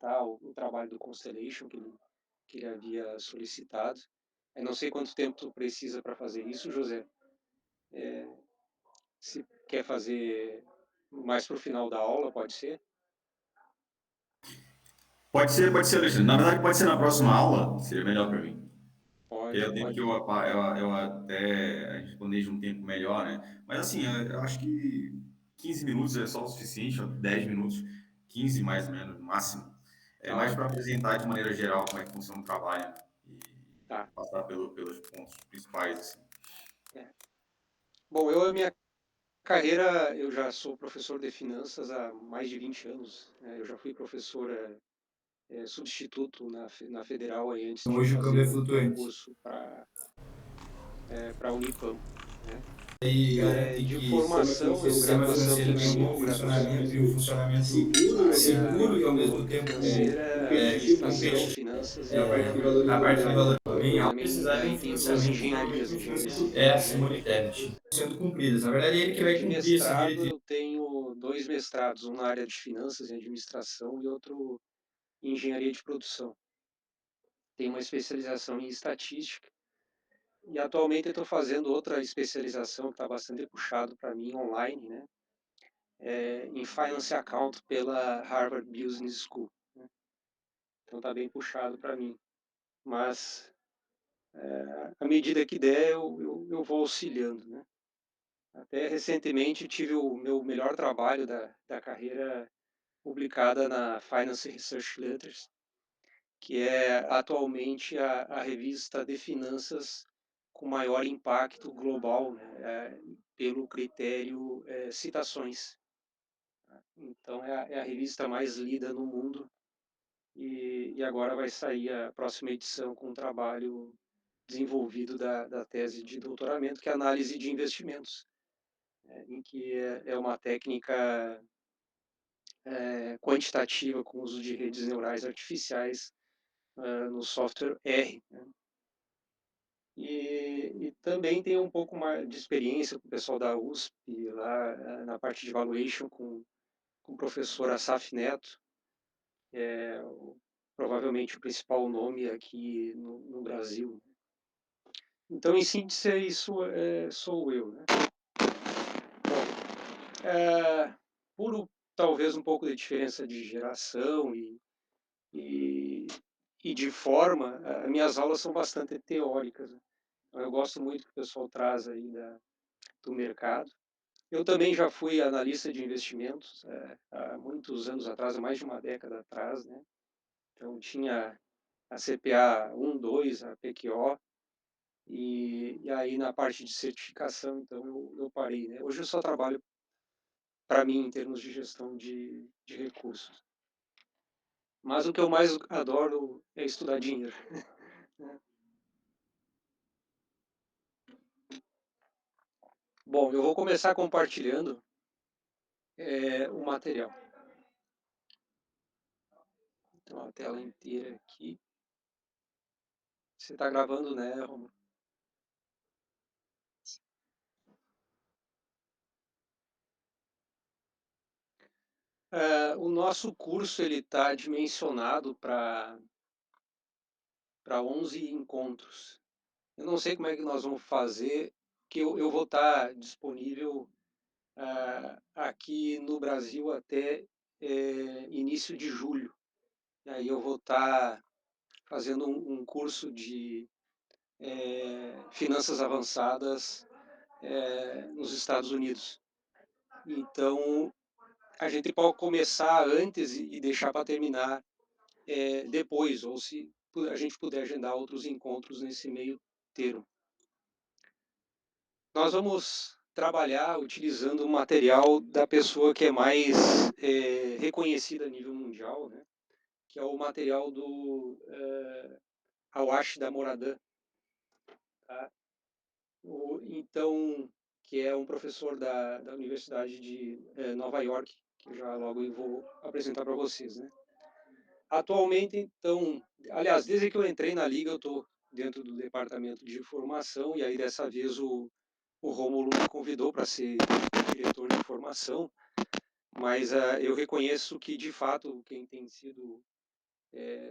apresentar o trabalho do Constellation que ele havia solicitado. Eu não sei quanto tempo tu precisa para fazer isso, José. Se quer fazer mais para o final da aula, pode ser? Pode ser, Alexandre. Na verdade, pode ser na próxima aula, seria melhor para mim. Que é Pode, o tempo que pode. eu até a gente planeja um tempo melhor, né? Mas assim, eu acho que 15 minutos é só o suficiente, ó, 10 minutos, 15 mais ou menos, no máximo. É Tá, mais para apresentar de maneira geral como é que funciona o trabalho, né? E tá. passar pelos pontos principais, assim. É. Bom, a minha carreira, eu já sou professor de finanças há mais de 20 anos, né? Eu já fui professor substituto na Federal aí, antes de Hoje o câmbio fazer é o flutuante. concurso para a Unipam, né? E garante De que formação, o eu sistema graduação em financeiro tem um bom ensino, graduação funcionamento e um funcionamento na seguro área e ao mesmo tempo econômico-financeira, administração, competitivo, finanças a parte de valor bem eu alto, também precisar de um tenho duas financiamento engenharias, economicamente engenharia justo, civil é e a engenharia Simonitech mecânica. sendo cumpridas. Na verdade, é ele que vai De cumprir essa mestrado, diretriz. eu tenho dois mestrados, um na área de finanças e administração e outro em engenharia de produção. Tenho uma especialização em estatística e atualmente eu estou fazendo outra especialização que está bastante puxado para mim online, né? Em Finance Account pela Harvard Business School, né? Então está bem puxado para mim. Mas à medida que der, eu vou auxiliando, né? Até recentemente tive o meu melhor trabalho da carreira publicada na Finance Research Letters, que é atualmente a revista de finanças com maior impacto global, né, pelo critério citações. Então é a revista mais lida no mundo e agora vai sair a próxima edição com um trabalho desenvolvido da tese de doutoramento, que é a análise de investimentos, em que é uma técnica quantitativa com uso de redes neurais artificiais no software R, né? E também tem um pouco mais de experiência com o pessoal da USP, lá na parte de valuation, com o professor Asaf Neto, provavelmente o principal nome aqui no Brasil. Então, em síntese, isso sou eu, né? Bom, por talvez um pouco de diferença de geração e, e de forma, minhas aulas são bastante teóricas, né? Então, eu gosto muito que o pessoal traz aí do mercado. Eu também já fui analista de investimentos há muitos anos atrás, há mais de uma década atrás, né? Então tinha a CPA 1, 2, a PQO, e aí na parte de certificação, então eu parei, né? Hoje eu só trabalho para mim em termos de gestão de recursos. Mas o que eu mais adoro é estudar dinheiro, né? Bom, eu vou começar compartilhando o material. Então a tela inteira aqui. Você está gravando, né, Romulo? O nosso curso ele está dimensionado para 11 encontros. Eu não sei como é que nós vamos fazer, que eu vou estar disponível aqui no Brasil até início de julho. E aí eu vou estar fazendo um curso de finanças avançadas nos Estados Unidos. Então a gente pode começar antes e deixar para terminar depois, ou se a gente puder agendar outros encontros nesse meio termo. Nós vamos trabalhar utilizando o material da pessoa que é mais reconhecida a nível mundial, né? Que é o material do Awash da Moradan. Tá? Então, que é um professor da Universidade de Nova York, que eu já logo vou apresentar para vocês, né? Atualmente, então, aliás, desde que eu entrei na Liga, eu estou dentro do departamento de formação, e aí dessa vez o Rômulo me convidou para ser diretor de formação, mas eu reconheço que, de fato, quem tem sido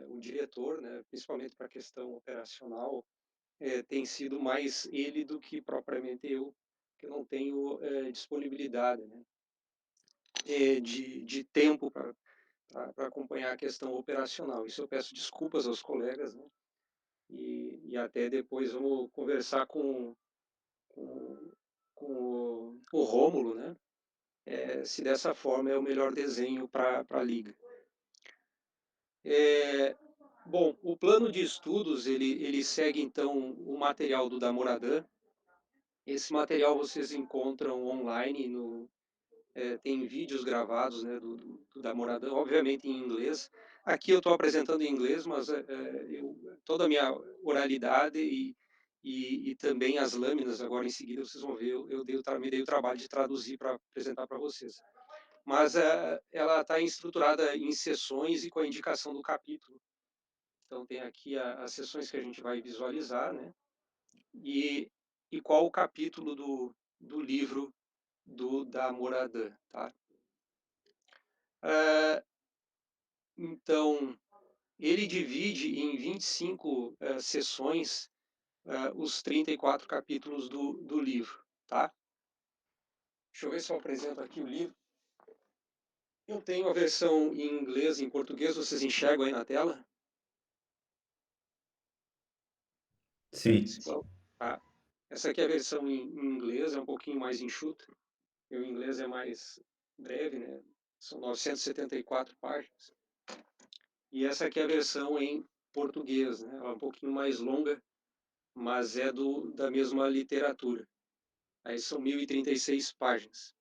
o diretor, né, principalmente para a questão operacional, tem sido mais ele do que propriamente eu, que eu não tenho disponibilidade, né, de tempo para acompanhar a questão operacional. Isso eu peço desculpas aos colegas, né, e até depois vamos conversar com, com o Rômulo, né, se dessa forma é o melhor desenho para a liga. Bom, o plano de estudos, ele segue então o material do Damoradan. Esse material vocês encontram online, tem vídeos gravados, né, do Damoradan, obviamente em inglês. Aqui eu estou apresentando em inglês, mas toda a minha oralidade e também as lâminas, agora em seguida vocês vão ver, me dei o trabalho de traduzir para apresentar para vocês. Mas ela está estruturada em sessões e com a indicação do capítulo. Então tem aqui as sessões que a gente vai visualizar, né? E, e qual o capítulo do livro da Moradã, tá? Então, ele divide em 25 sessões os 34 capítulos do livro, tá? Deixa eu ver se eu apresento aqui o livro. Eu tenho a versão em inglês e em português, vocês enxergam aí na tela? Sim. Tá. Essa aqui é a versão em inglês, é um pouquinho mais enxuta. O inglês é mais breve, né? São 974 páginas. E essa aqui é a versão em português, né? Ela é um pouquinho mais longa, mas é da mesma literatura. Aí são 1036 páginas.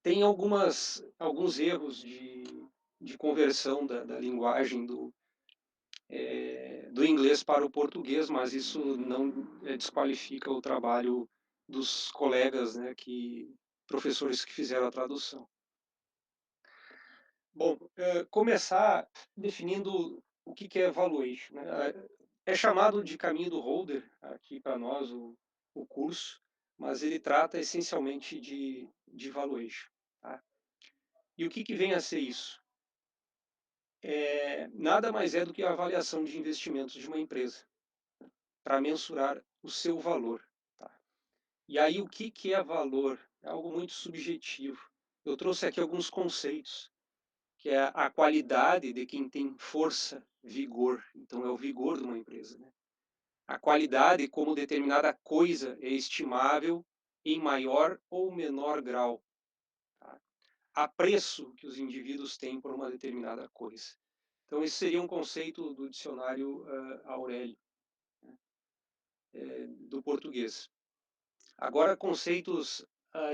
Tem alguns erros de conversão da linguagem do inglês para o português, mas isso não desqualifica o trabalho dos colegas, né, professores que fizeram a tradução. Bom, começar definindo o que é valuation, né? É chamado de caminho do holder aqui para nós o curso, mas ele trata essencialmente de valuation. Tá? E o que vem a ser isso? Nada mais é do que a avaliação de investimentos de uma empresa para mensurar o seu valor. Tá? E aí o que é valor? É algo muito subjetivo. Eu trouxe aqui alguns conceitos, que é a qualidade de quem tem força, vigor. Então, é o vigor de uma empresa. Né? A qualidade como determinada coisa é estimável em maior ou menor grau. Tá? Apreço que os indivíduos têm por uma determinada coisa. Então, esse seria um conceito do dicionário Aurélio, né? Do português. Agora, conceitos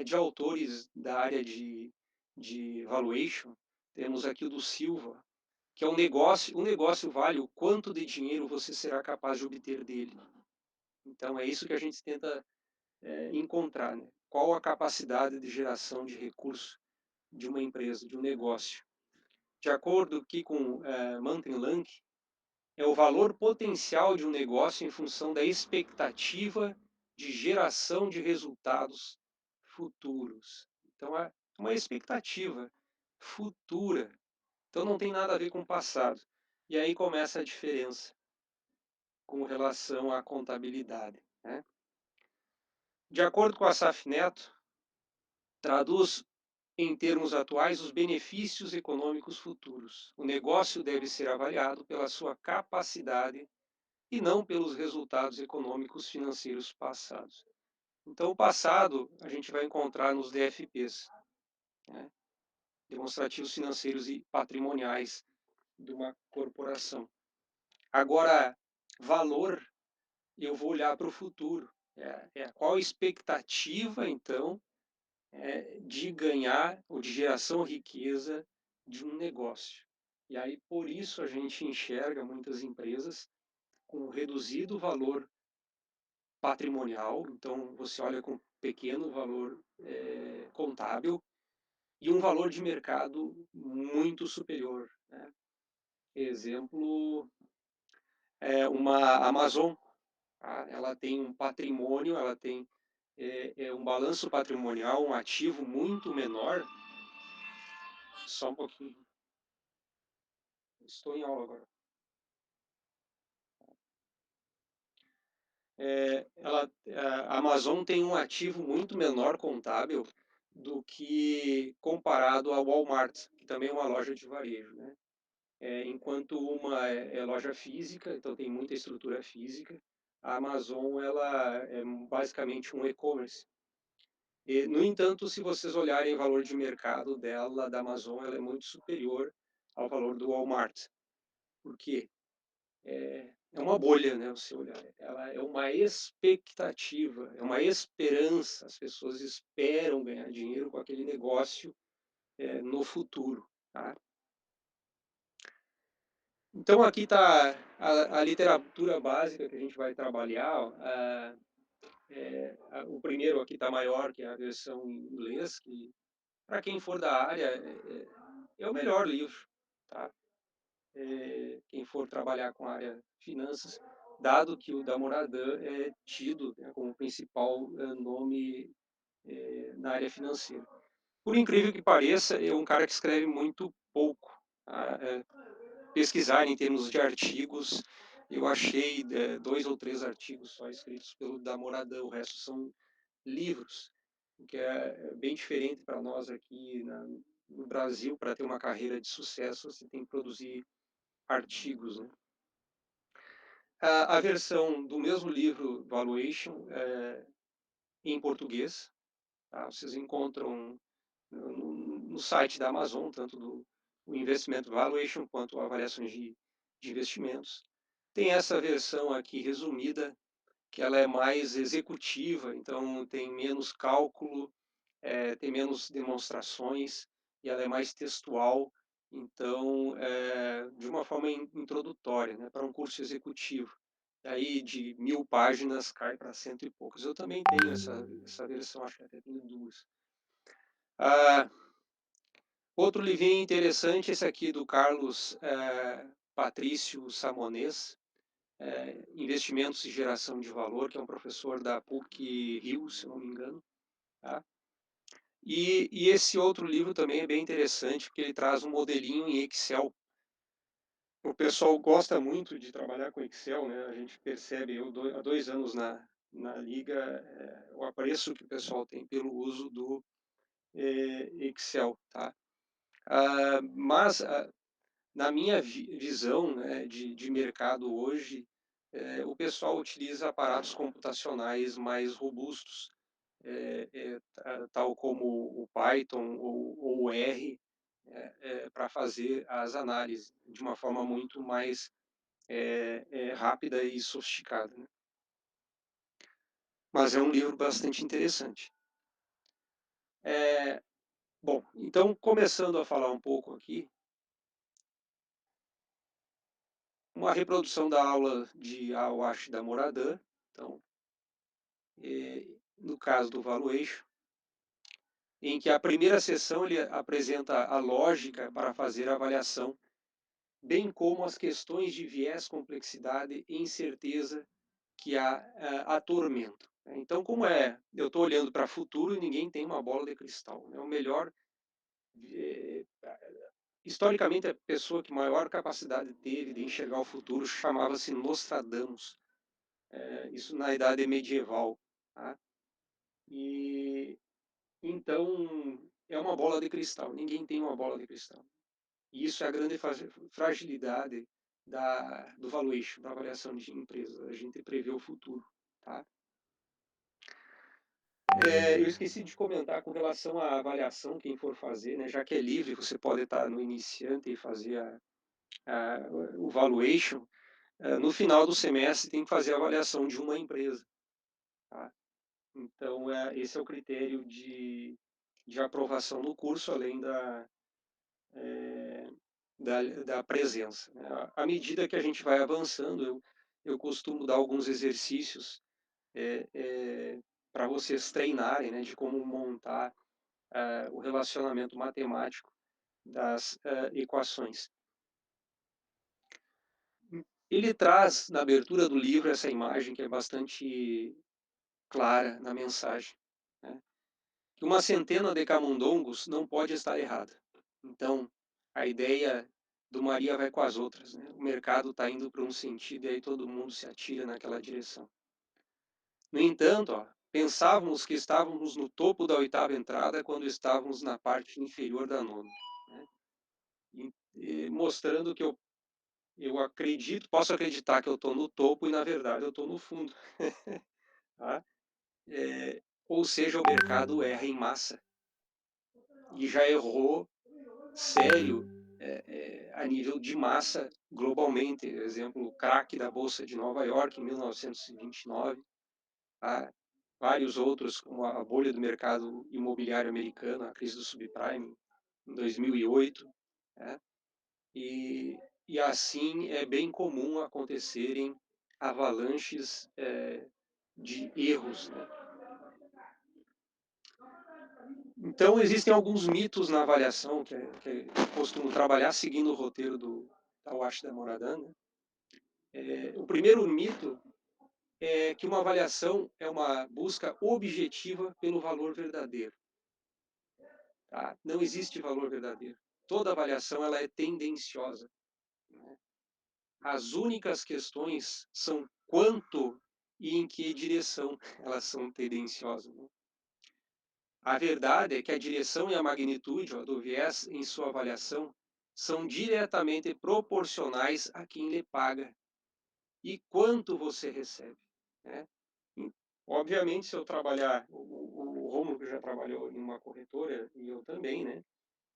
de autores da área de valuation, temos aqui o do Silva, que é um negócio vale o quanto de dinheiro você será capaz de obter dele. Então é isso que a gente tenta encontrar, né? Qual a capacidade de geração de recurso de uma empresa, de um negócio. De acordo aqui com Mantel é o valor potencial de um negócio em função da expectativa de geração de resultados futuros. Então é uma expectativa futura. Então não tem nada a ver com o passado. E aí começa a diferença com relação à contabilidade. Né? De acordo com a Saf Neto, traduz em termos atuais os benefícios econômicos futuros. O negócio deve ser avaliado pela sua capacidade e não pelos resultados econômicos financeiros passados. Então, o passado a gente vai encontrar nos DFPs, né? Demonstrativos financeiros e patrimoniais de uma corporação. Agora, valor, eu vou olhar para o futuro. Qual a expectativa, então, de ganhar ou de geração de riqueza de um negócio? E aí, por isso, a gente enxerga muitas empresas com reduzido valor patrimonial, então você olha com pequeno valor contábil e um valor de mercado muito superior. Né? Exemplo, uma Amazon. Tá? Ela tem um patrimônio, ela tem um balanço patrimonial, um ativo muito menor. Só um pouquinho. Estou em aula agora. A Amazon tem um ativo muito menor contábil do que comparado ao Walmart, que também é uma loja de varejo, né? Enquanto uma é loja física, então tem muita estrutura física, a Amazon ela é basicamente um e-commerce. No entanto, se vocês olharem o valor de mercado dela, da Amazon, ela é muito superior ao valor do Walmart. Por quê? É uma bolha, né? Você olhar, ela é uma expectativa, é uma esperança. As pessoas esperam ganhar dinheiro com aquele negócio no futuro, tá? Então aqui está a literatura básica que a gente vai trabalhar. Ó, o primeiro aqui está maior, que é a versão em inglês, que para quem for da área é o melhor livro, tá? Quem for trabalhar com a área finanças, dado que o da Moradan é tido, né, como principal nome na área financeira. Por incrível que pareça, é um cara que escreve muito pouco. Tá? Pesquisar em termos de artigos, eu achei 2 ou 3 artigos só escritos pelo da Moradan, o resto são livros, o que é bem diferente para nós aqui no Brasil. Para ter uma carreira de sucesso, você tem que produzir artigos, né? A versão do mesmo livro, Valuation, em português, tá? Vocês encontram no site da Amazon, tanto do o Investment Valuation quanto avaliações de investimentos. Tem essa versão aqui resumida, que ela é mais executiva, então tem menos cálculo, tem menos demonstrações e ela é mais textual, então de uma forma introdutória, né, para um curso executivo. Aí de 1000 páginas cai para cento e poucos. Eu também tenho essa versão, acho que até tenho 2. Ah, outro livrinho interessante, esse aqui do Carlos Patrício Samonês, Investimentos e Geração de Valor, que é um professor da PUC-Rio, se não me engano. Tá? E esse outro livro também é bem interessante, porque ele traz um modelinho em Excel. O pessoal gosta muito de trabalhar com Excel, né? A gente percebe, há 2 anos na Liga, o apreço que o pessoal tem pelo uso do Excel, tá? Mas, na minha visão, né, de mercado hoje, o pessoal utiliza aparatos computacionais mais robustos, tal como o Python ou o R, para fazer as análises de uma forma muito mais rápida e sofisticada, né? Mas é um livro bastante interessante. Bom, então, começando a falar um pouco aqui, uma reprodução da aula de Awash da Moradan, então, no caso do valuation, em que a primeira sessão ele apresenta a lógica para fazer a avaliação, bem como as questões de viés, complexidade e incerteza que atormentam. Então, como eu estou olhando para o futuro e ninguém tem uma bola de cristal, né? O melhor, historicamente, a pessoa que maior capacidade teve de enxergar o futuro chamava-se Nostradamus, isso na Idade Medieval. Tá? E então é uma bola de cristal. Ninguém tem uma bola de cristal. E isso é a grande fragilidade do valuation, da avaliação de empresas. A gente prevê o futuro. Tá? Eu esqueci de comentar com relação à avaliação, quem for fazer, né, já que é livre, você pode estar no iniciante e fazer o valuation. No final do semestre tem que fazer a avaliação de uma empresa. Tá? Então, esse é o critério de aprovação no curso, além da presença. Né? À medida que a gente vai avançando, eu costumo dar alguns exercícios para vocês treinarem, né, de como montar o relacionamento matemático das equações. Ele traz, na abertura do livro, essa imagem que é bastante clara na mensagem, né? Que uma centena de camundongos não pode estar errada. Então, a ideia do Maria vai com as outras, né? O mercado está indo para um sentido e aí todo mundo se atira naquela direção. No entanto, ó, pensávamos que estávamos no topo da oitava entrada quando estávamos na parte inferior da nona, né? E mostrando que eu acredito, posso acreditar que eu estou no topo e na verdade eu estou no fundo, tá? Ou seja, o mercado erra em massa e já errou sério a nível de massa globalmente. Exemplo, o crack da Bolsa de Nova York em 1929, tá? Vários outros, como a bolha do mercado imobiliário americano, a crise do subprime em 2008, né? E, e assim é bem comum acontecerem avalanches de erros, né? Então, existem alguns mitos na avaliação que eu costumo trabalhar seguindo o roteiro do Tawashi Moradan, né? O primeiro mito é que uma avaliação é uma busca objetiva pelo valor verdadeiro. Tá? Não existe valor verdadeiro. Toda avaliação ela é tendenciosa, né? As únicas questões são quanto e em que direção elas são tendenciosas, né? A verdade é que a direção e a magnitude, ó, do viés em sua avaliação são diretamente proporcionais a quem lhe paga e quanto você recebe, né? Obviamente, se eu trabalhar, o Romulo que já trabalhou em uma corretora, e eu também, né?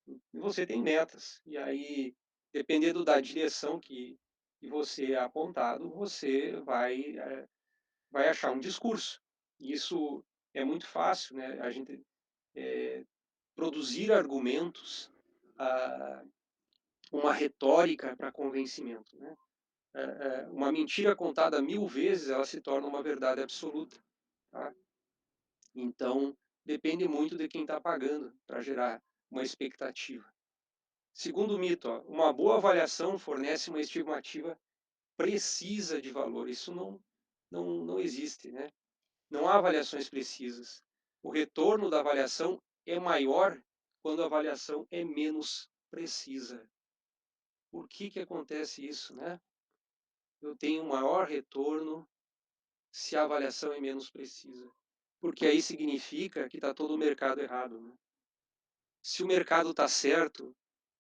E você tem metas, e aí, dependendo da direção que você é apontado, você vai achar um discurso. Isso é muito fácil, né? A gente produzir argumentos, ah, uma retórica para convencimento, né? Uma mentira contada 1000 vezes, ela se torna uma verdade absoluta, tá? Então, depende muito de quem está pagando para gerar uma expectativa. Segundo mito, ó, uma boa avaliação fornece uma estimativa precisa de valor. Isso não existe, né? Não há avaliações precisas. O retorno da avaliação é maior quando a avaliação é menos precisa. Por que acontece isso, né? Eu tenho maior retorno se a avaliação é menos precisa. Porque aí significa que está todo o mercado errado, né? Se o mercado está certo,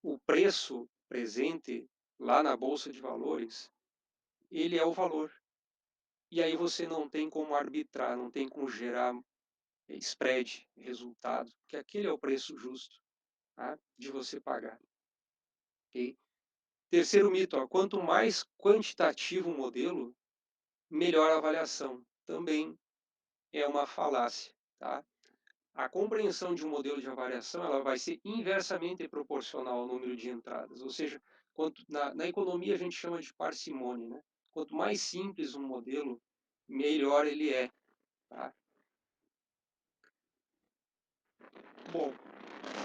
o preço presente lá na Bolsa de Valores, ele é o valor. E aí você não tem como arbitrar, não tem como gerar spread, resultado, porque aquele é o preço justo, tá? De você pagar. Okay? Terceiro mito, ó, quanto mais quantitativo o modelo, melhor a avaliação. Também é uma falácia. Tá? A compreensão de um modelo de avaliação ela vai ser inversamente proporcional ao número de entradas. Ou seja, na economia a gente chama de parcimônia. Né? Quanto mais simples um modelo, melhor ele é. Tá? Bom,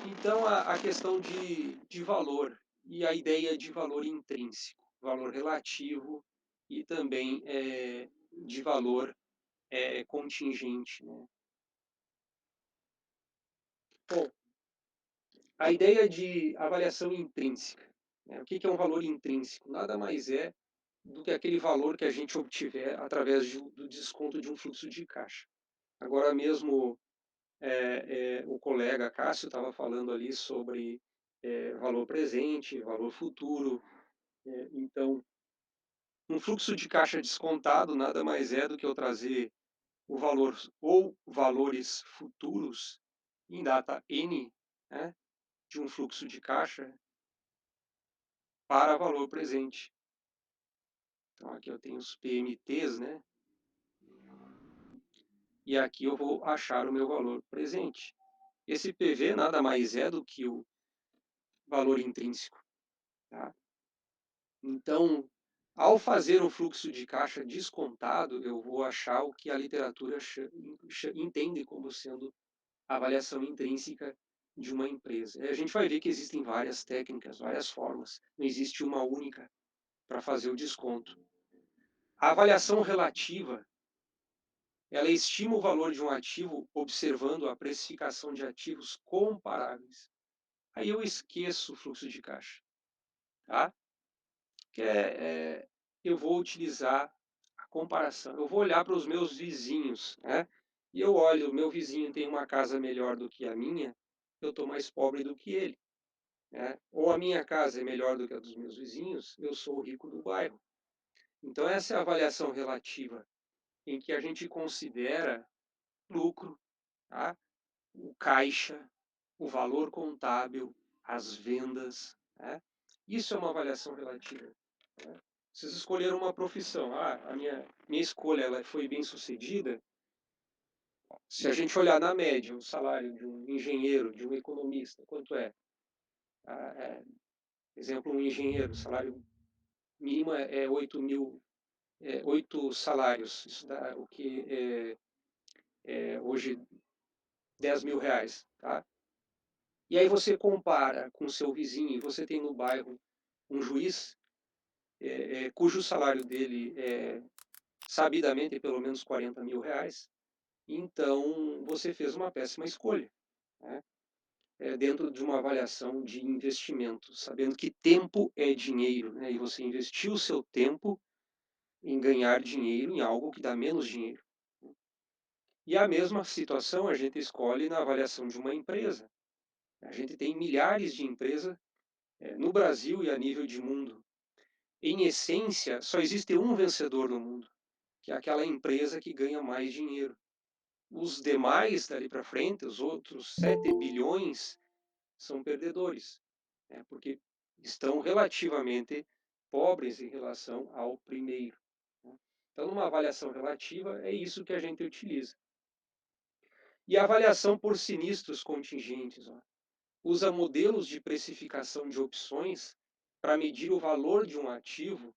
então a questão de valor e a ideia de valor intrínseco, valor relativo e também de valor contingente. Né? Bom, a ideia de avaliação intrínseca. Né? O que é um valor intrínseco? Nada mais é do que aquele valor que a gente obtiver através do desconto de um fluxo de caixa. Agora mesmo o colega Cássio estava falando ali sobre valor presente, valor futuro. Então, um fluxo de caixa descontado nada mais é do que eu trazer o valor ou valores futuros em data N, né, de um fluxo de caixa para valor presente. Então, aqui eu tenho os PMTs, né? E aqui eu vou achar o meu valor presente. Esse PV nada mais é do que o valor intrínseco. Tá? Então, ao fazer um fluxo de caixa descontado, eu vou achar o que a literatura entende como sendo a avaliação intrínseca de uma empresa. E a gente vai ver que existem várias técnicas, várias formas. Não existe uma única para fazer o desconto. A avaliação relativa, ela estima o valor de um ativo observando a precificação de ativos comparáveis. Aí eu esqueço o fluxo de caixa. tá? Que eu vou utilizar a comparação. Eu vou olhar para os meus vizinhos, né? E eu olho, o meu vizinho tem uma casa melhor do que a minha, eu estou mais pobre do que ele, né? Ou a minha casa é melhor do que a dos meus vizinhos, eu sou o rico do bairro. Então essa é a avaliação relativa, em que a gente considera lucro, tá? O caixa, o valor contábil, as vendas, né? Isso é uma avaliação relativa. Né? Vocês escolheram uma profissão. A minha escolha ela foi bem sucedida. Se a gente olhar na média o salário de um engenheiro, de um economista, quanto é? Exemplo, um engenheiro, o salário mínimo é 8 mil, 8 salários. Isso dá o que hoje 10 mil reais. Tá? E aí você compara com o seu vizinho, e você tem no bairro um juiz cujo salário dele é sabidamente pelo menos 40 mil reais, então você fez uma péssima escolha, né? Dentro de uma avaliação de investimento, sabendo que tempo é dinheiro, né? E você investiu o seu tempo em ganhar dinheiro em algo que dá menos dinheiro. E a mesma situação a gente escolhe na avaliação de uma empresa. A gente tem milhares de empresas no Brasil e a nível de mundo. Em essência, só existe um vencedor no mundo, que é aquela empresa que ganha mais dinheiro. Os demais, dali para frente, os outros 7 bilhões, são perdedores, né? Porque estão relativamente pobres em relação ao primeiro. Né? Então, numa avaliação relativa, é isso que a gente utiliza. E a avaliação por sinistros contingentes, ó, usa modelos de precificação de opções para medir o valor de um ativo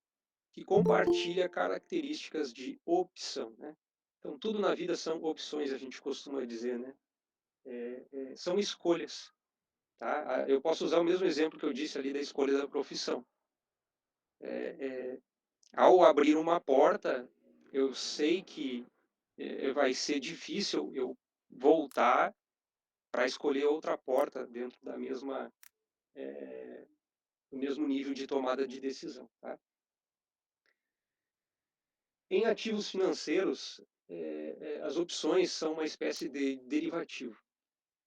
que compartilha características de opção, né? Então, tudo na vida são opções, a gente costuma dizer, né? São escolhas, tá? Eu posso usar o mesmo exemplo que eu disse ali da escolha da profissão. Ao abrir uma porta, eu sei que vai ser difícil eu voltar para escolher outra porta dentro da mesma, do mesmo nível de tomada de decisão, tá? Em ativos financeiros, as opções são uma espécie de derivativo.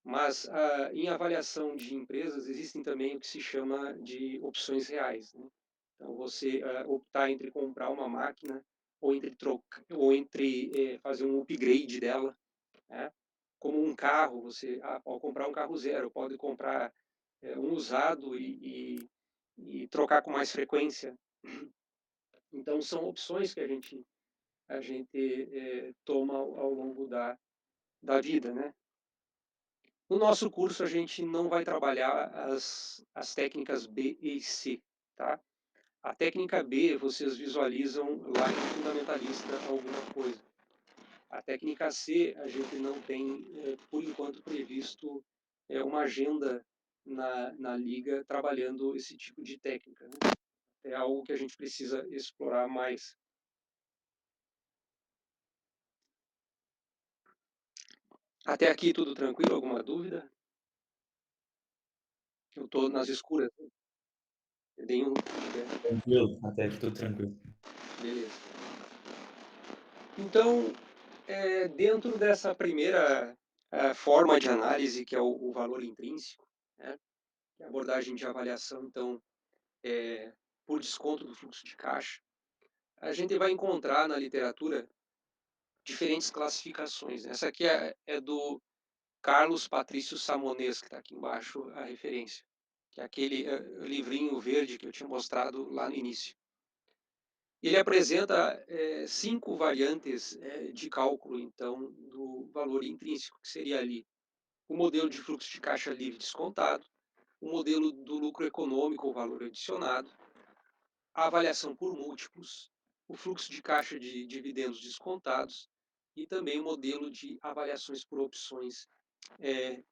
Mas em avaliação de empresas existem também o que se chama de opções reais, né? Então você optar entre comprar uma máquina ou entre trocar ou entre fazer um upgrade dela, né? Como um carro, você pode comprar um carro zero, pode comprar um usado e trocar com mais frequência. Então são opções que a gente toma ao longo da vida, né? No nosso curso, a gente não vai trabalhar as técnicas B e C, tá? A técnica B, vocês visualizam lá em Fundamentalista alguma coisa. A técnica C, a gente não tem, por enquanto, previsto uma agenda na Liga trabalhando esse tipo de técnica, né? É algo que a gente precisa explorar mais. Até aqui tudo tranquilo? Alguma dúvida? Eu estou nas escuras. Dei um feedback. Tranquilo, até aqui tudo tranquilo. Beleza. Então, dentro dessa primeira forma de análise, que é o valor intrínseco, né, que é a abordagem de avaliação, então, por desconto do fluxo de caixa, a gente vai encontrar na literatura diferentes classificações. Essa aqui é do Carlos Patrício Samonês, que está aqui embaixo a referência, que é aquele livrinho verde que eu tinha mostrado lá no início. Ele apresenta 5 variantes de cálculo, então, do valor intrínseco, que seria ali o modelo de fluxo de caixa livre descontado, o modelo do lucro econômico ou valor adicionado, a avaliação por múltiplos, o fluxo de caixa de dividendos descontados e também o modelo de avaliações por opções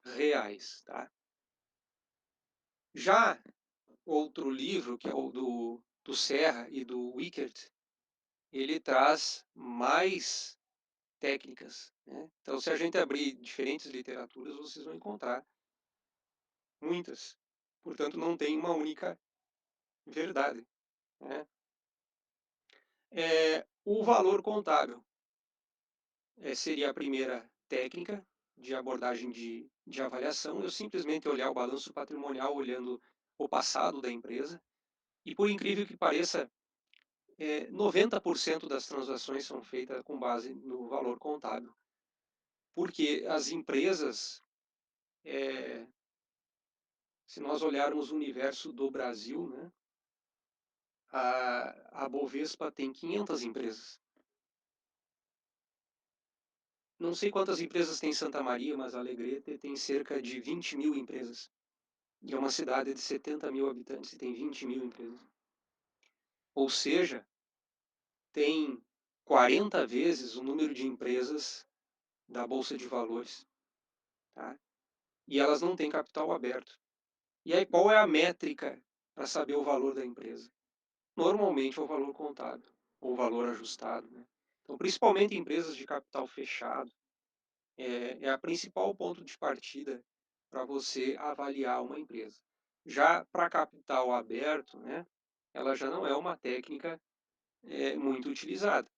reais. Tá? Já outro livro, que é o do Serra e do Wickert, ele traz mais técnicas, né? Então, se a gente abrir diferentes literaturas, vocês vão encontrar muitas. Portanto, não tem uma única Verdade, né. O valor contábil, seria a primeira técnica de abordagem de avaliação, eu simplesmente olhar o balanço patrimonial olhando o passado da empresa, e por incrível que pareça, 90% das transações são feitas com base no valor contábil, porque as empresas, eh, se nós olharmos o universo do Brasil, né, a Bovespa tem 500 empresas. Não sei quantas empresas tem em Santa Maria, mas Alegrete tem cerca de 20.000 empresas. E é uma cidade de 70.000 habitantes e tem 20.000 empresas. Ou seja, tem 40 vezes o número de empresas da Bolsa de Valores, tá? E elas não têm capital aberto. E aí, qual é a métrica para saber o valor da empresa? Normalmente é o valor contábil, ou o valor ajustado, né? Então, principalmente empresas de capital fechado, é a principal ponto de partida para você avaliar uma empresa. Já para capital aberto, né, ela já não é uma técnica muito utilizada,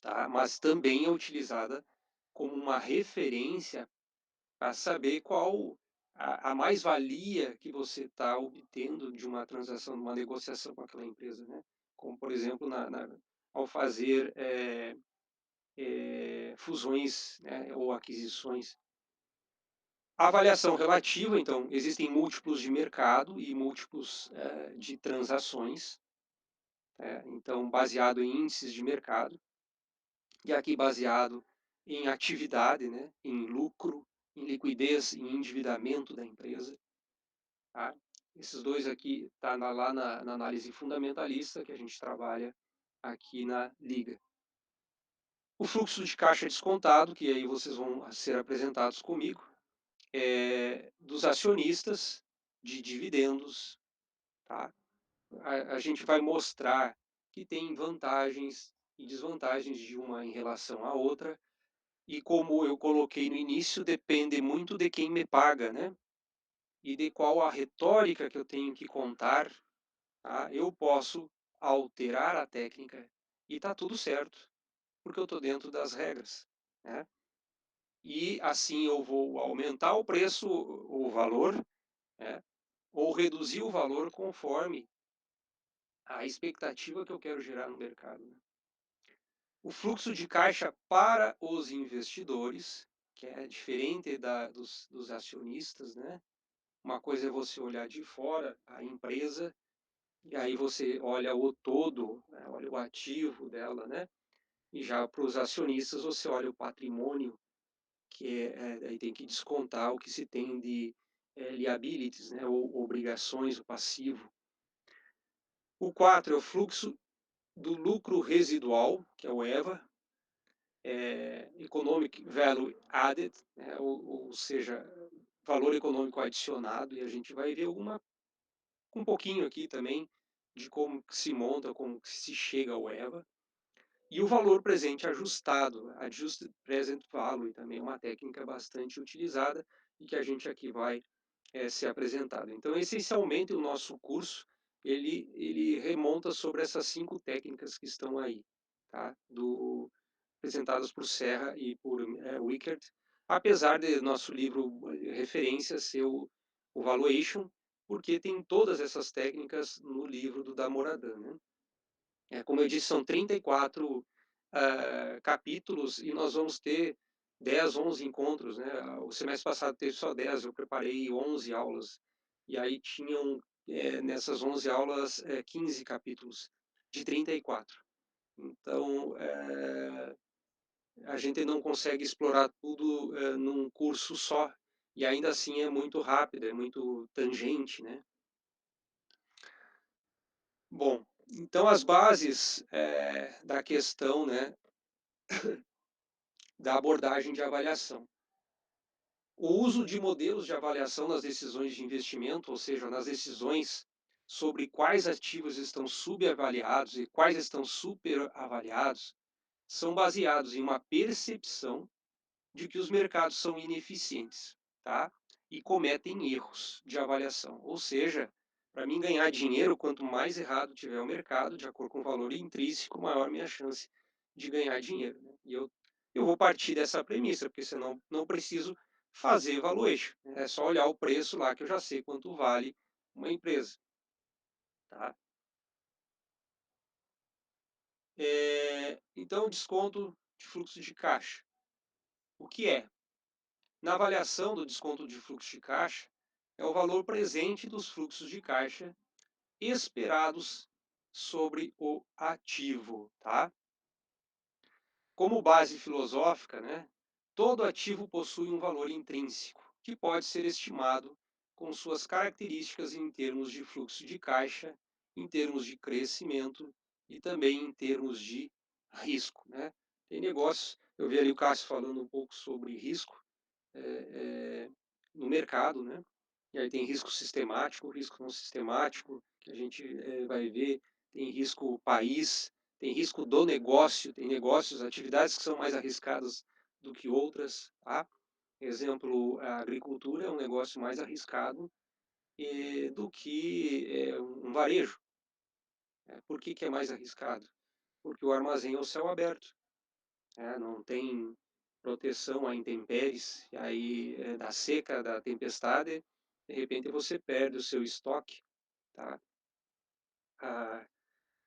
tá? Mas também é utilizada como uma referência para saber qual a mais-valia que você está obtendo de uma transação, de uma negociação com aquela empresa, né? Como, por exemplo, ao fazer fusões, né, ou aquisições. A avaliação relativa, então, existem múltiplos de mercado e múltiplos de transações, então, baseado em índices de mercado, e aqui baseado em atividade, né, em lucro, em liquidez, em endividamento da empresa. Tá? Esses dois aqui estão lá na análise fundamentalista que a gente trabalha aqui na Liga. O fluxo de caixa descontado, que aí vocês vão ser apresentados comigo, dos acionistas, de dividendos, tá? A gente vai mostrar que tem vantagens e desvantagens de uma em relação à outra, e como eu coloquei no início, depende muito de quem me paga, né? E de qual a retórica que eu tenho que contar, tá? Eu posso alterar a técnica e tá tudo certo, porque eu estou dentro das regras, né? E assim eu vou aumentar o preço, o valor, né? Ou reduzir o valor conforme a expectativa que eu quero gerar no mercado, né? O fluxo de caixa para os investidores, que é diferente dos acionistas, né? Uma coisa é você olhar de fora a empresa, e aí você olha o todo, né? Olha o ativo dela, né? E já para os acionistas você olha o patrimônio, que aí tem que descontar o que se tem de liabilities, né? Ou obrigações, o passivo. O 4 é o fluxo do lucro residual, que é o EVA, Economic Value Added, né, ou seja, valor econômico adicionado, e a gente vai ver um pouquinho aqui também de como que se monta, como que se chega ao EVA, e o valor presente ajustado, Adjusted Present Value, também é uma técnica bastante utilizada e que a gente aqui vai ser apresentado. Então, essencialmente, o nosso curso, ele remonta sobre essas 5 técnicas que estão aí, tá? Apresentadas por Serra e por Wickert, apesar de nosso livro referência ser o Valuation, porque tem todas essas técnicas no livro do Damoradan, né? Como eu disse, são 34 capítulos e nós vamos ter 10, 11 encontros, né? O semestre passado teve só 10, eu preparei 11 aulas, e aí tinham nessas 11 aulas 15 capítulos de 34. Então, a gente não consegue explorar tudo num curso só, e ainda assim é muito rápido, é muito tangente, né? Bom, então as bases da questão, né, da abordagem de avaliação. O uso de modelos de avaliação nas decisões de investimento, ou seja, nas decisões sobre quais ativos estão subavaliados e quais estão superavaliados, são baseados em uma percepção de que os mercados são ineficientes, tá? E cometem erros de avaliação. Ou seja, Para mim ganhar dinheiro, quanto mais errado tiver o mercado, de acordo com o valor intrínseco, maior a minha chance de ganhar dinheiro, né. E eu vou partir dessa premissa, porque senão não preciso fazer valuation, né, é só olhar o preço lá que eu já sei quanto vale uma empresa, tá. Então desconto de fluxo de caixa, o que é? Na avaliação do desconto de fluxo de caixa, é o valor presente dos fluxos de caixa esperados sobre o ativo, tá? Como base filosófica, né, todo ativo possui um valor intrínseco, que pode ser estimado com suas características em termos de fluxo de caixa, em termos de crescimento e também em termos de risco, né? Tem negócios, eu vi ali o Cássio falando um pouco sobre risco, eh, no mercado, né? E aí tem risco sistemático, risco não sistemático, que a gente vai ver, tem risco país, tem risco do negócio, tem negócios, atividades que são mais arriscadas do que outras, tá? Exemplo, a agricultura é um negócio mais arriscado do que um varejo. Né? Por que, que é mais arriscado? Porque o armazém é o céu aberto, né? Não tem proteção a intempéries, e aí da seca, da tempestade, de repente você perde o seu estoque, tá? Ah,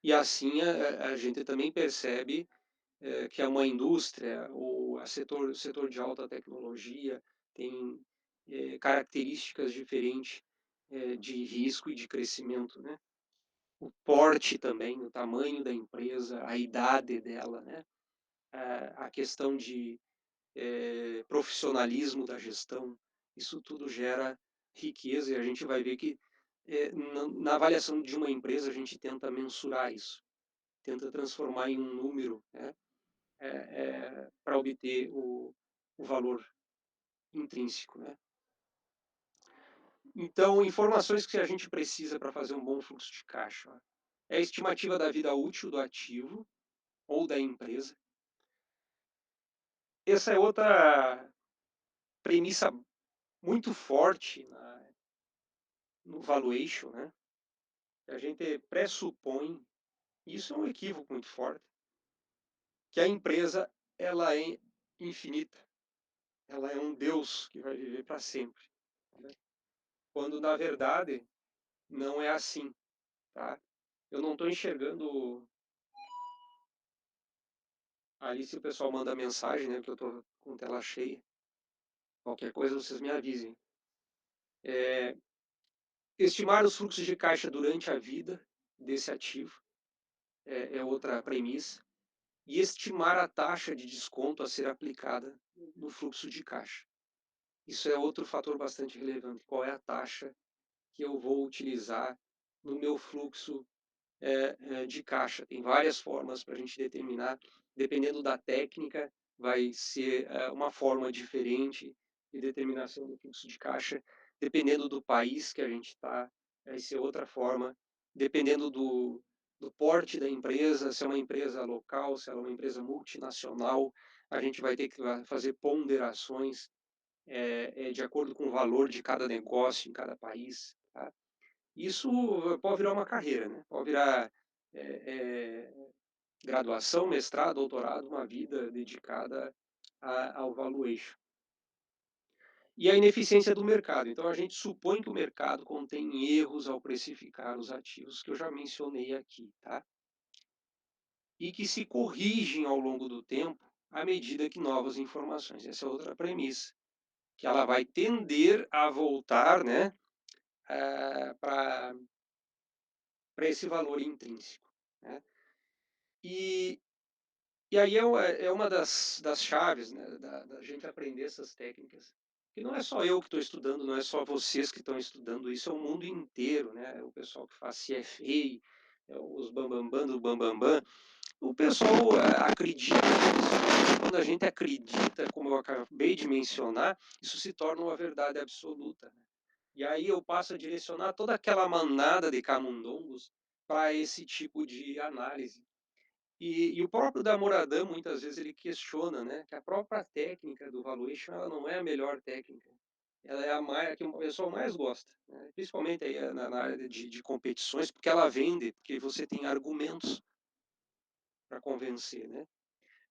e assim a gente também percebe que é uma indústria ou setor de alta tecnologia tem características diferentes de risco e de crescimento, né? O porte também, o tamanho da empresa, a idade dela, né? A questão de profissionalismo da gestão, isso tudo gera riqueza e a gente vai ver que na avaliação de uma empresa a gente tenta mensurar isso, tenta transformar em um número, né, para obter o valor intrínseco, né? Então, informações que a gente precisa para fazer um bom fluxo de caixa, ó, é a estimativa da vida útil do ativo ou da empresa. Essa é outra premissa muito forte no valuation, né? A gente pressupõe, e isso é um equívoco muito forte, que a empresa ela é infinita, ela é um Deus que vai viver para sempre, né? Quando na verdade não é assim, tá? Eu não estou enxergando ali se o pessoal manda mensagem, né? Que eu estou com tela cheia. Qualquer coisa vocês me avisem. É, estimar os fluxos de caixa durante a vida desse ativo é outra premissa. E estimar a taxa de desconto a ser aplicada no fluxo de caixa. Isso é outro fator bastante relevante. Qual é a taxa que eu vou utilizar no meu fluxo de caixa? Tem várias formas para a gente determinar. Dependendo da técnica, vai ser uma forma diferente de determinação do fluxo de caixa. Dependendo do país que a gente está, vai ser outra forma. Dependendo do porte da empresa, se é uma empresa local, se é uma empresa multinacional, a gente vai ter que fazer ponderações de acordo com o valor de cada negócio em cada país. Tá? Isso pode virar uma carreira, né? Pode virar graduação, mestrado, doutorado, uma vida dedicada ao valuation. E a ineficiência do mercado. Então, a gente supõe que o mercado contém erros ao precificar os ativos, que eu já mencionei aqui, tá? E que se corrigem ao longo do tempo à medida que novas informações. Essa é outra premissa, que ela vai tender a voltar, né, para esse valor intrínseco, né? E, e aí é uma das chaves, né, da gente aprender essas técnicas. Que não é só eu que estou estudando, não é só vocês que estão estudando isso, é o mundo inteiro, né? O pessoal que faz CFA, os bambambam do bambambam. O pessoal acredita nisso. Quando a gente acredita, como eu acabei de mencionar, isso se torna uma verdade absoluta, né? E aí eu passo a direcionar toda aquela manada de camundongos para esse tipo de análise. E o próprio Damoradã, muitas vezes, ele questiona, né, que a própria técnica do valuation ela não é a melhor técnica. ela é a que o pessoal mais gosta, né, principalmente aí na área de competições, porque ela vende, porque você tem argumentos para convencer, né.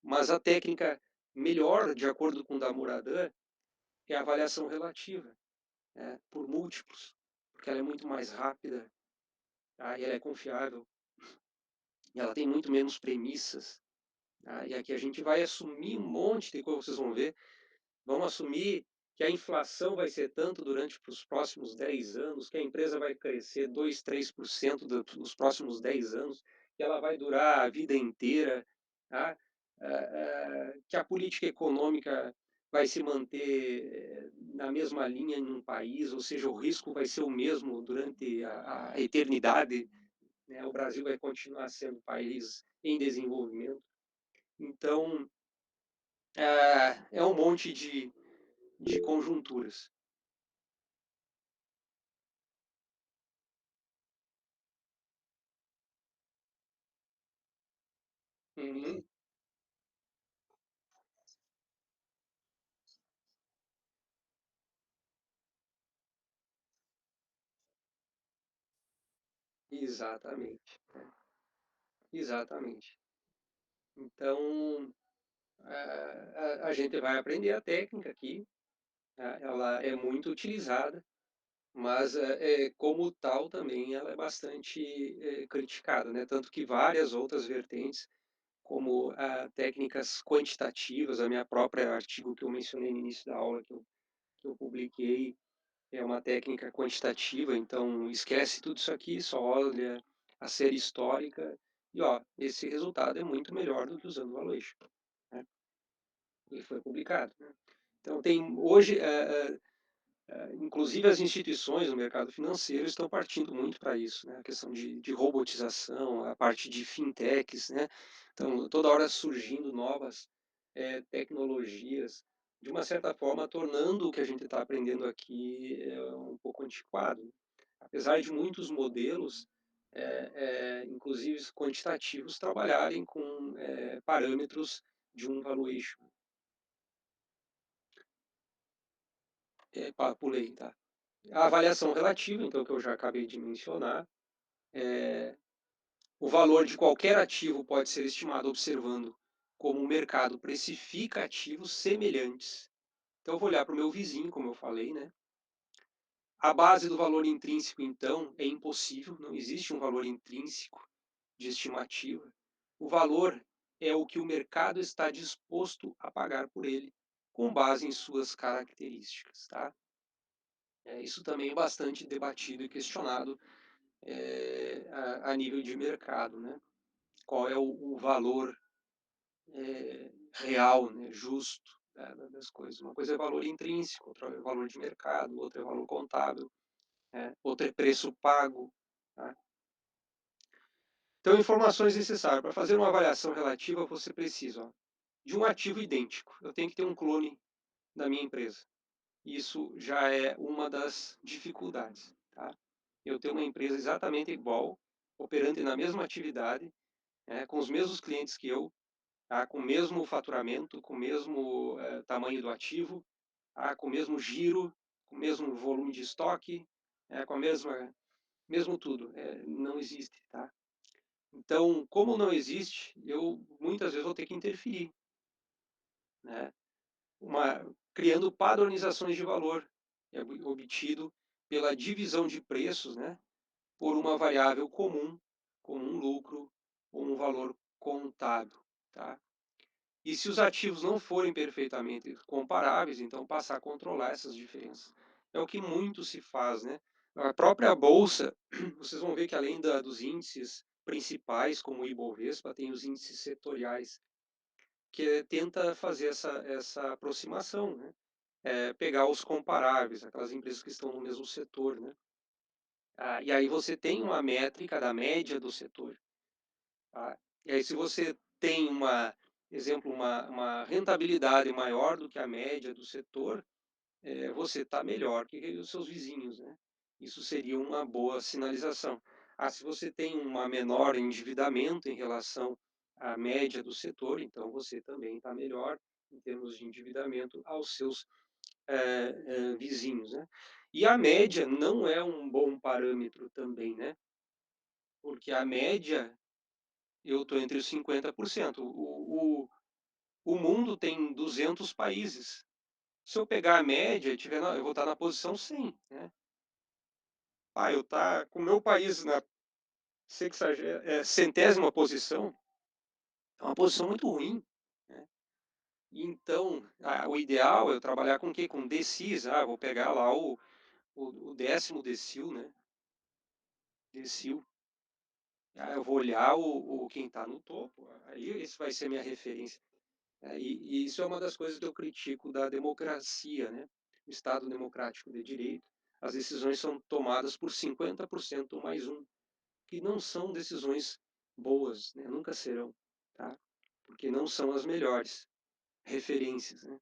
Mas a técnica melhor, de acordo com o Damouradan, é a avaliação relativa, né, por múltiplos, porque ela é muito mais rápida, tá, e ela é confiável, e ela tem muito menos premissas, tá, e aqui a gente vai assumir um monte de coisa, vocês vão ver. Vamos assumir que a inflação vai ser tanto durante os próximos 10 anos, que a empresa vai crescer 2, 3% nos próximos 10 anos, que ela vai durar a vida inteira, tá? Que a política econômica vai se manter na mesma linha em um país, ou seja, o risco vai ser o mesmo durante a eternidade, né? O Brasil vai continuar sendo um país em desenvolvimento. Então, é um monte de conjunturas. Uhum, exatamente, exatamente. Então, a gente vai aprender a técnica aqui, tá? Ela é muito utilizada, mas como tal também ela é bastante criticada, né? Tanto que várias outras vertentes, como técnicas quantitativas, a minha própria artigo que eu mencionei no início da aula, que eu publiquei, é uma técnica quantitativa, então esquece tudo isso aqui, só olha a série histórica e ó, esse resultado é muito melhor do que usando o valuation, né? E foi publicado, né? Então tem hoje, inclusive as instituições do mercado financeiro estão partindo muito para isso, né? A questão de robotização, a parte de fintechs, né? Então toda hora surgindo novas tecnologias, de uma certa forma tornando o que a gente está aprendendo aqui um pouco antiquado. Apesar de muitos modelos, inclusive quantitativos, trabalharem com parâmetros de um valuation. Pulei, tá? A avaliação relativa, então, que eu já acabei de mencionar, o valor de qualquer ativo pode ser estimado observando como o mercado precifica ativos semelhantes. Então, eu vou olhar para o meu vizinho, como eu falei, né? A base do valor intrínseco, então, é impossível, não existe um valor intrínseco de estimativa. O valor é o que o mercado está disposto a pagar por ele, com base em suas características. Tá? Isso também é bastante debatido e questionado a nível de mercado. Né? Qual é o valor real, né, justo das coisas? Uma coisa é valor intrínseco, outra é valor de mercado, outra é valor contábil, outra é preço pago. Tá? Então, informações necessárias. Para fazer uma avaliação relativa, você precisa de um ativo idêntico. Eu tenho que ter um clone da minha empresa. Isso já é uma das dificuldades. Tá? Eu tenho uma empresa exatamente igual, operante na mesma atividade, com os mesmos clientes que eu, tá? Com o mesmo faturamento, com o mesmo tamanho do ativo, tá? Com o mesmo giro, com o mesmo volume de estoque, com a mesmo tudo. Não existe. Tá? Então, como não existe, eu muitas vezes vou ter que interferir, né? Criando padronizações de valor obtido pela divisão de preços, né? Por uma variável comum, como um lucro ou um valor contábil, tá? E se os ativos não forem perfeitamente comparáveis, então passar a controlar essas diferenças. É o que muito se faz, né? A própria bolsa, vocês vão ver que além dos índices principais, como o Ibovespa, tem os índices setoriais, que tenta fazer essa aproximação, né? Pegar os comparáveis, aquelas empresas que estão no mesmo setor, né? E aí você tem uma métrica da média do setor. Tá? E aí se você tem exemplo, uma rentabilidade maior do que a média do setor, você está melhor que os seus vizinhos, né? Isso seria uma boa sinalização. Se você tem uma menor endividamento em relação à média do setor, então você também está melhor em termos de endividamento aos seus vizinhos, né. E a média não é um bom parâmetro também, né, porque a média eu estou entre os 50%. O mundo tem 200 países. Se eu pegar a média e tiver eu vou estar na posição 100, né. Eu estar com o meu país na centésima posição, é uma posição muito ruim, né. Então, o ideal é eu trabalhar com o quê? Com decis, vou pegar lá o 10º decil, né, decil. Eu vou olhar quem está no topo, aí esse vai ser minha referência. E isso é uma das coisas que eu critico da democracia, né, o Estado democrático de direito. As decisões são tomadas por 50% mais um, que não são decisões boas, né, nunca serão, tá, porque não são as melhores referências, né.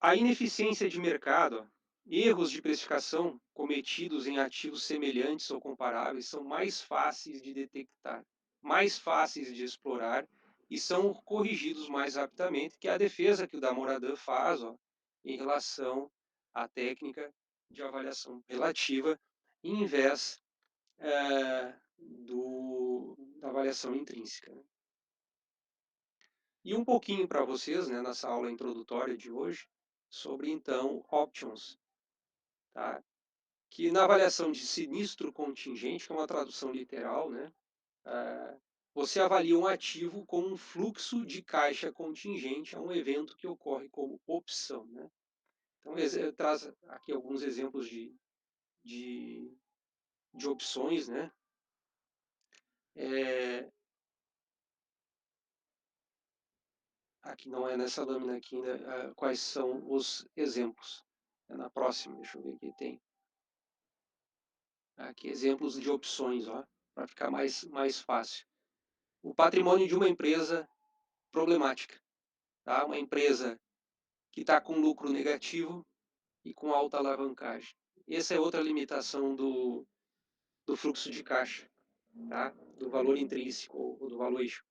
A ineficiência de mercado, erros de precificação cometidos em ativos semelhantes ou comparáveis são mais fáceis de detectar, mais fáceis de explorar e são corrigidos mais rapidamente, que é a defesa que o Damoradan faz, em relação à técnica de avaliação relativa, em vez da avaliação intrínseca, né. E um pouquinho para vocês, né, nessa aula introdutória de hoje, sobre então options, tá? Que na avaliação de sinistro contingente, que é uma tradução literal, né, eh, você avalia um ativo com um fluxo de caixa contingente a um evento que ocorre como opção, né? Então, traz aqui alguns exemplos de, de opções, né? É, aqui não é nessa lâmina aqui ainda, quais são os exemplos. É na próxima, deixa eu ver aqui, tem aqui exemplos de opções, ó, para ficar mais fácil. O patrimônio de uma empresa problemática, tá? Uma empresa que está com lucro negativo e com alta alavancagem. Essa é outra limitação do fluxo de caixa, tá? Do valor intrínseco ou do valuation,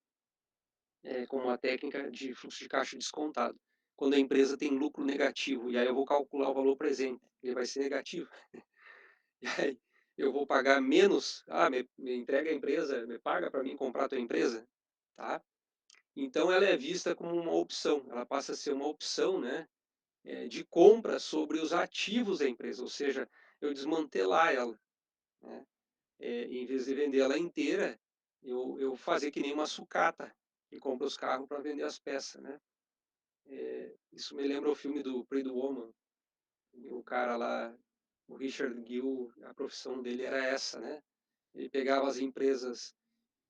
como uma técnica de fluxo de caixa descontado. Quando a empresa tem lucro negativo, e aí eu vou calcular o valor presente, ele vai ser negativo, e aí eu vou pagar menos, me entrega a empresa, me paga para mim comprar a tua empresa, tá? Então ela é vista como uma opção, ela passa a ser uma opção, né, de compra sobre os ativos da empresa, ou seja, eu desmantelar ela, né, em vez de vender ela inteira, eu fazer que nem uma sucata, que compra os carros para vender as peças, né. Isso me lembra o filme do Pretty Woman, o cara lá, o Richard Gere, a profissão dele era essa, né, ele pegava as empresas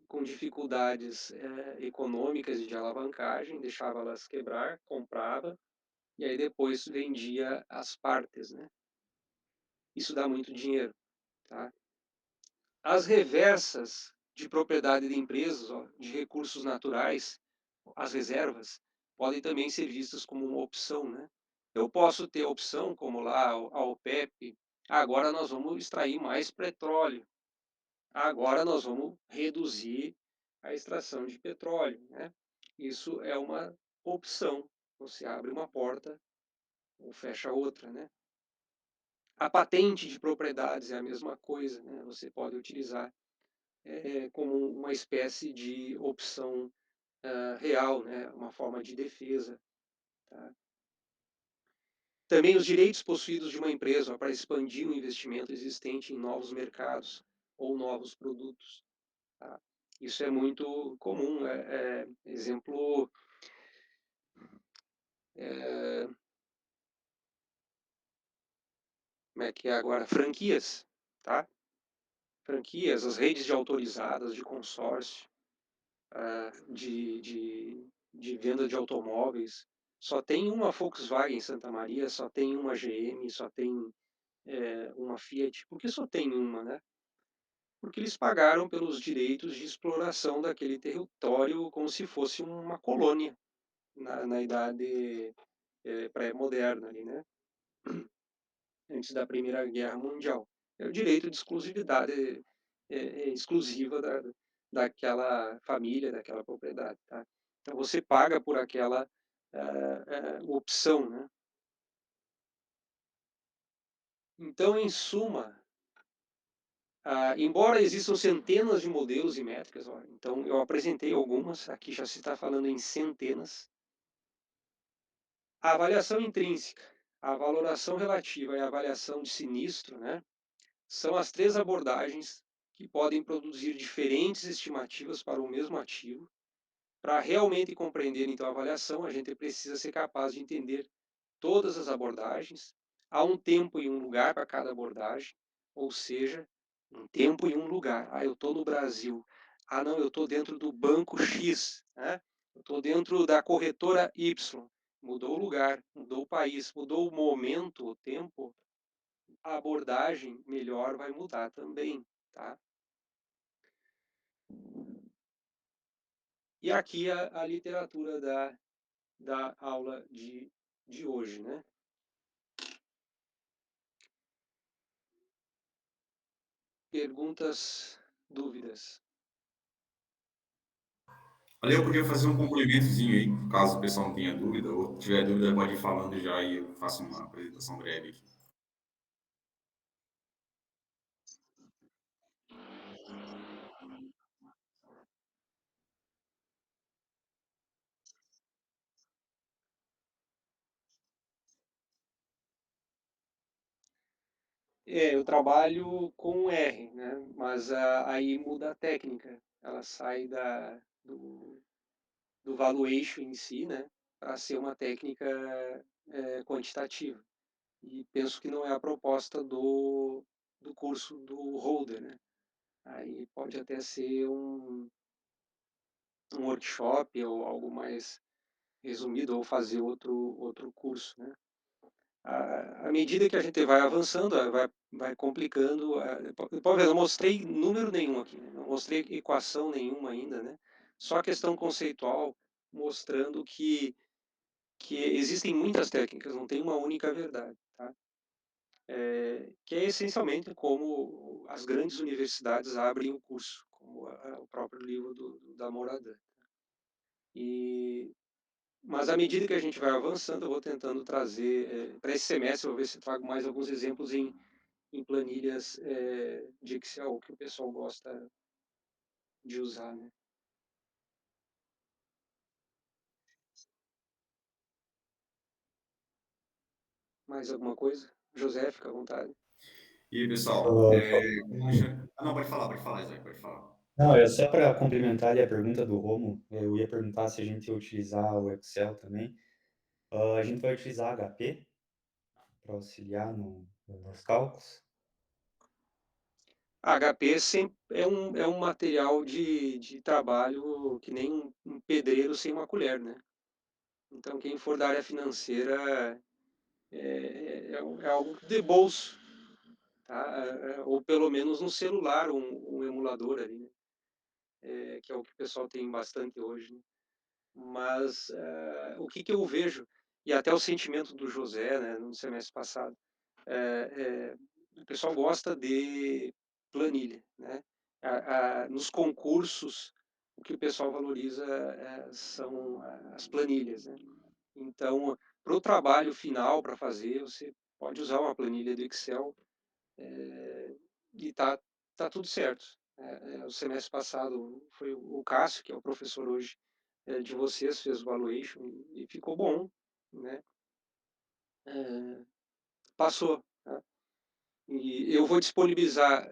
com dificuldades econômicas e de alavancagem, deixava elas quebrar, comprava, e aí depois vendia as partes, né. Isso dá muito dinheiro, tá. As reversas de propriedade de empresas, de recursos naturais, as reservas, podem também ser vistas como uma opção, né. Eu posso ter a opção, como lá a OPEP: agora nós vamos extrair mais petróleo, agora nós vamos reduzir a extração de petróleo, né. Isso é uma opção, você abre uma porta ou fecha outra, né. A patente de propriedades é a mesma coisa, né, você pode utilizar, como uma espécie de opção, real, né, uma forma de defesa, tá. Também os direitos possuídos de uma empresa para expandir um investimento existente em novos mercados ou novos produtos, tá. Isso é muito comum, exemplo, eh, como é que é agora? Franquias, tá. Franquias, as redes de autorizadas, de consórcio, de venda de automóveis. Só tem uma Volkswagen em Santa Maria, só tem uma GM, só tem uma Fiat. Por que só tem uma, né? Porque eles pagaram pelos direitos de exploração daquele território como se fosse uma colônia na idade pré-moderna ali, né? Antes da Primeira Guerra Mundial. É o direito de exclusividade exclusiva daquela família, daquela propriedade, tá? Então você paga por aquela opção, né? Então, em suma, embora existam centenas de modelos e métricas, ó, então eu apresentei algumas, aqui já se está falando em centenas. A avaliação intrínseca, a valoração relativa e a avaliação de sinistro, né, são as três abordagens que podem produzir diferentes estimativas para o mesmo ativo. Para realmente compreender, então, a avaliação, a gente precisa ser capaz de entender todas as abordagens. Há um tempo e um lugar para cada abordagem, ou seja, um tempo e um lugar. Eu estou no Brasil. Não, eu estou dentro do banco X, né? Eu estou dentro da corretora Y. Mudou o lugar, mudou o país, mudou o momento, o tempo, a abordagem melhor vai mudar também, tá? E aqui a literatura da aula de hoje, né? Perguntas, dúvidas? Ali eu podia fazer um complementozinho aí, caso o pessoal não tenha dúvida, ou tiver dúvida, pode ir falando já e eu faço uma apresentação breve aqui. Eu trabalho com R, né? Mas aí muda a técnica. Ela sai do valuation em si, né? Para ser uma técnica quantitativa. E penso que não é a proposta do curso do holder, né? Aí pode até ser um workshop ou algo mais resumido, ou fazer outro curso, né? À medida que a gente vai avançando, vai complicando. Pode ver, eu não mostrei número nenhum aqui, né? Não mostrei equação nenhuma ainda, né? Só questão conceitual, mostrando que existem muitas técnicas, não tem uma única verdade, tá? Que é essencialmente como as grandes universidades abrem o curso, como o próprio livro da Moradan. E, mas à medida que a gente vai avançando, eu vou tentando trazer, para esse semestre, eu vou ver se trago mais alguns exemplos em planilhas de Excel que o pessoal gosta de usar, né? Mais alguma coisa? José, fica à vontade. E aí, pessoal, Ah, não, pode falar, Isaac, pode falar. não, é só para complementar ali a pergunta do Romo, eu ia perguntar se a gente ia utilizar o Excel também. A gente vai utilizar HP para auxiliar nos cálculos? HP sempre é um material de trabalho que nem um pedreiro sem uma colher, né? Então, quem for da área financeira é algo de bolso, tá? Ou pelo menos no celular, um emulador ali, né? Que é o que o pessoal tem bastante hoje, né? Mas o que eu vejo, e até o sentimento do José, né, no semestre passado, o pessoal gosta de planilha, né? Nos concursos, o que o pessoal valoriza são as planilhas, né? Então, para o trabalho final, para fazer, você pode usar uma planilha do Excel e tá tudo certo. O semestre passado foi o Cássio, que é o professor hoje de vocês, fez o valuation e ficou bom, né? Passou. Tá? E eu vou disponibilizar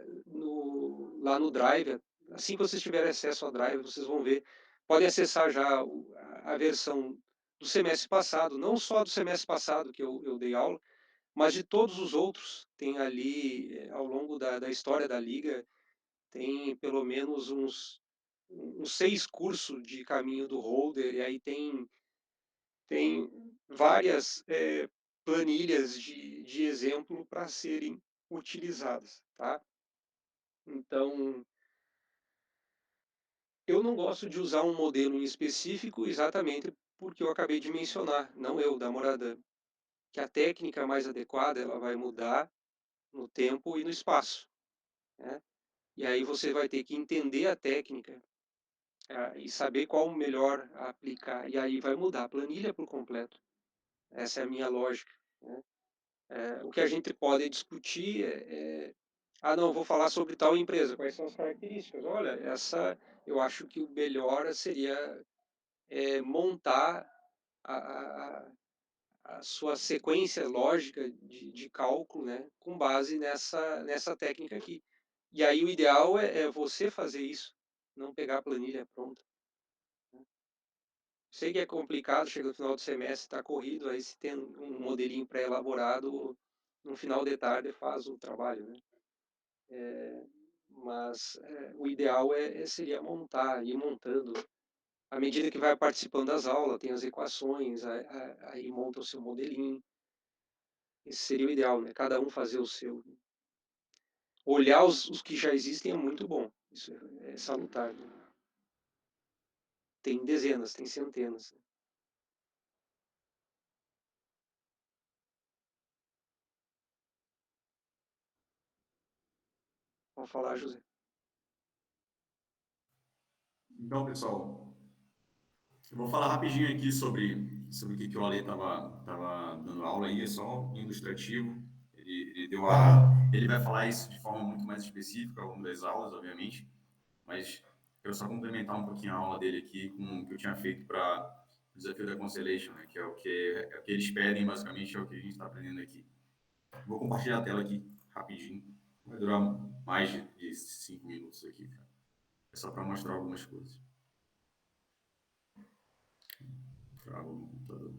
lá no Drive, assim que vocês tiverem acesso ao Drive, vocês vão ver, podem acessar já a versão do semestre passado, não só do semestre passado que eu dei aula, mas de todos os outros. Tem ali, ao longo da história da Liga, tem pelo menos uns 6 cursos de caminho do holder, e aí tem várias planilhas de exemplo para serem utilizadas, tá? Então, eu não gosto de usar um modelo em específico exatamente porque eu acabei de mencionar, não eu, da Moradan, que a técnica mais adequada ela vai mudar no tempo e no espaço, né? E aí você vai ter que entender a técnica e saber qual o melhor a aplicar. E aí vai mudar a planilha por completo. Essa é a minha lógica, né? O que a gente pode discutir não, vou falar sobre tal empresa, quais são as características? Olha, eu acho que o melhor seria montar a, a, a sua sequência lógica de cálculo, né, com base nessa técnica aqui. E aí o ideal é você fazer isso, não pegar a planilha pronta. Sei que é complicado, chega no final do semestre, está corrido, aí se tem um modelinho pré-elaborado, no final de tarde faz o trabalho, né? Mas o ideal seria montar, ir montando. À medida que vai participando das aulas, tem as equações, aí monta o seu modelinho. Esse seria o ideal, né? Cada um fazer o seu. Olhar os que já existem é muito bom. Isso é salutar. Né? Tem dezenas, tem centenas. Pode falar, José. Então, pessoal, eu vou falar rapidinho aqui sobre o que o Ale estava dando aula aí, é só ilustrativo. Ele deu ele vai falar isso de forma muito mais específica ao longo das aulas, obviamente, mas eu só complementar um pouquinho a aula dele aqui com o que eu tinha feito para o desafio da Constellation, né, que é o que eles pedem, basicamente, é o que a gente está aprendendo aqui. Vou compartilhar a tela aqui, rapidinho. Vai durar mais de 5 minutos aqui, cara. É só para mostrar algumas coisas. Trava o computador.